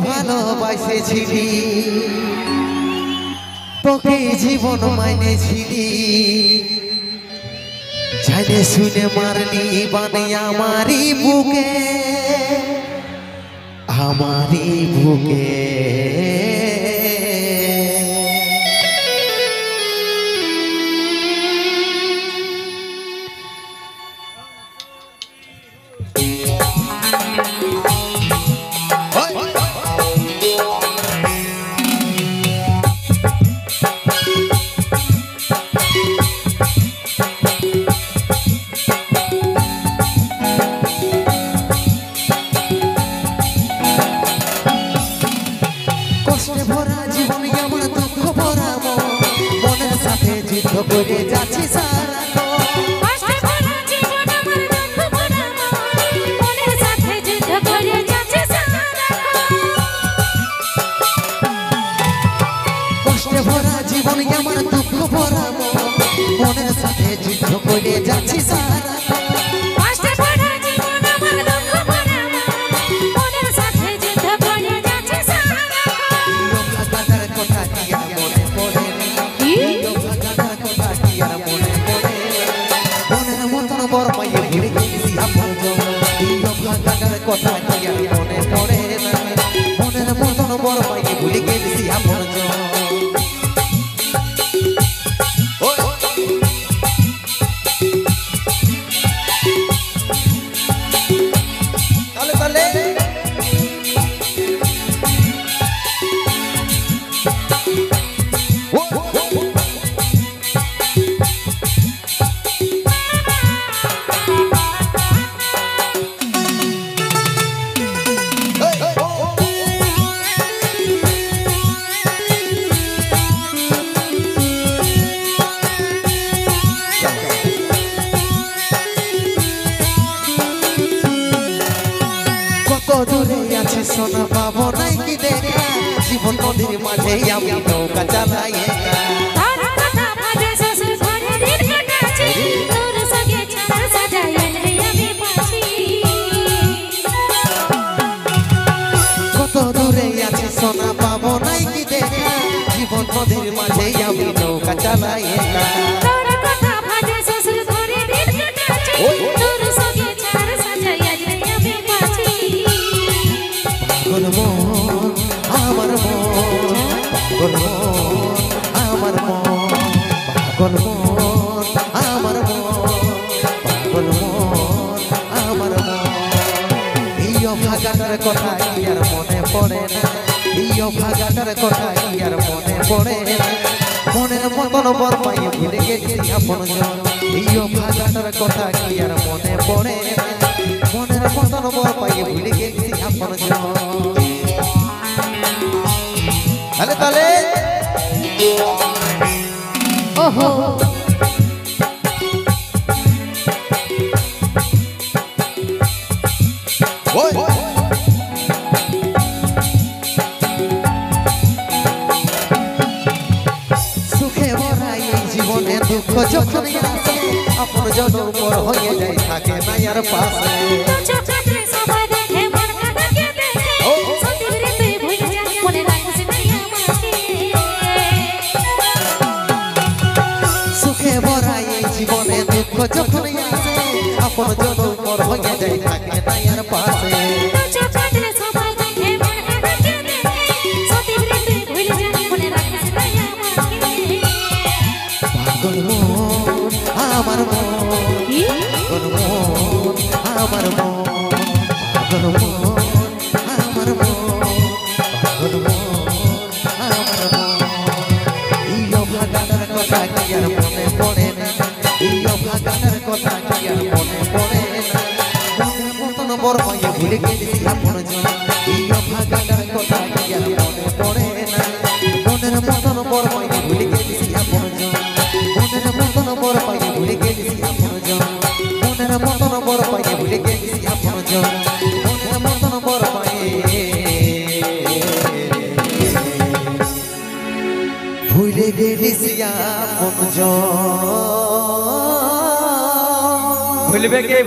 ভালোবাসেছিলি তোকে জীবন মাইনেছিলি জানে শুনে মারলি বানে আমারই বুকে করে যাচ্ছি সারা কষ্টে ভরা জীবন আমার দুঃখ ভরা মনের সাথে যুদ্ধ করে যাচ্ছি সারা কষ্টে ভরা জীবন আমার দুঃখ ভরা মনের সাথে যুদ্ধ করে যাচ্ছি সারা কষ্টে ভরা জীবন আমার দুঃখ ভরা মনের সাথে যুদ্ধ করে যাচ্ছি সারা লোকাদার কথা কি মনে পড়ে বরমাইয়ে ভুলে গেছি আপন জনের কথা কি আর মনে পড়ে না মনের মতন বরমাইয়ে ভুলে গেছি আপন দূরে আছে সোনা পাবো নাই কি দেখা জীবন নদীর মাঝে আমি নৌকা চালাই কত দূরে আছে সোনা পাবো নাই কি দেখা জীবন নদীর মাঝে আমি নৌকা চালাই আমার মন আমার মন পাগল মন আমার মন পাগল মন আমার মন প্রিয় ভাগাটার কথা কি আর মনে পড়ে না প্রিয় ভাগাটার কথা কি আর মনে পড়ে না মনের মতন বরমাইয়ে ভুলে গেছি আপন জন প্রিয় ভাগাটার কথা কি আর মনে পড়ে না মনের মতন বরমাইয়ে ভুলে গেছি আপন জন তালে তালে ওহো ওই সুখে ভরা এই জীবনে দুঃখ যখন আসে আপন জনের উপর হয়ে যায় থাকে না আর পাশে জীবনে দুঃখ যখন আসে আপন জনের উপর হয়ে যায় থাকে না আর পাশে পাগল মন আমার মন পাগল মন আমার মন পাগল মন আমার মন পাগল মন আমার মন এই ভাগাটার কথা কি আর মনে পড়ে না ভাগাটার কথা কি আর মনে পড়ে না মনের মতন বরমাইয়ে ভুলে গেছি আপন জন এই ভাগাটার কথা কি আর মনে পড়ে না মনের মতন বরমাইয়ে ভুলে গেছি আপন জন মনের মতন বরমাইয়ে ভুলে গেছি আপন জন মনের মতন বরমাইয়ে ভুলে গেছি আপন জন মনের মতন বরমাইয়ে ভুলে গেছি আপন জন ভুলবে কে।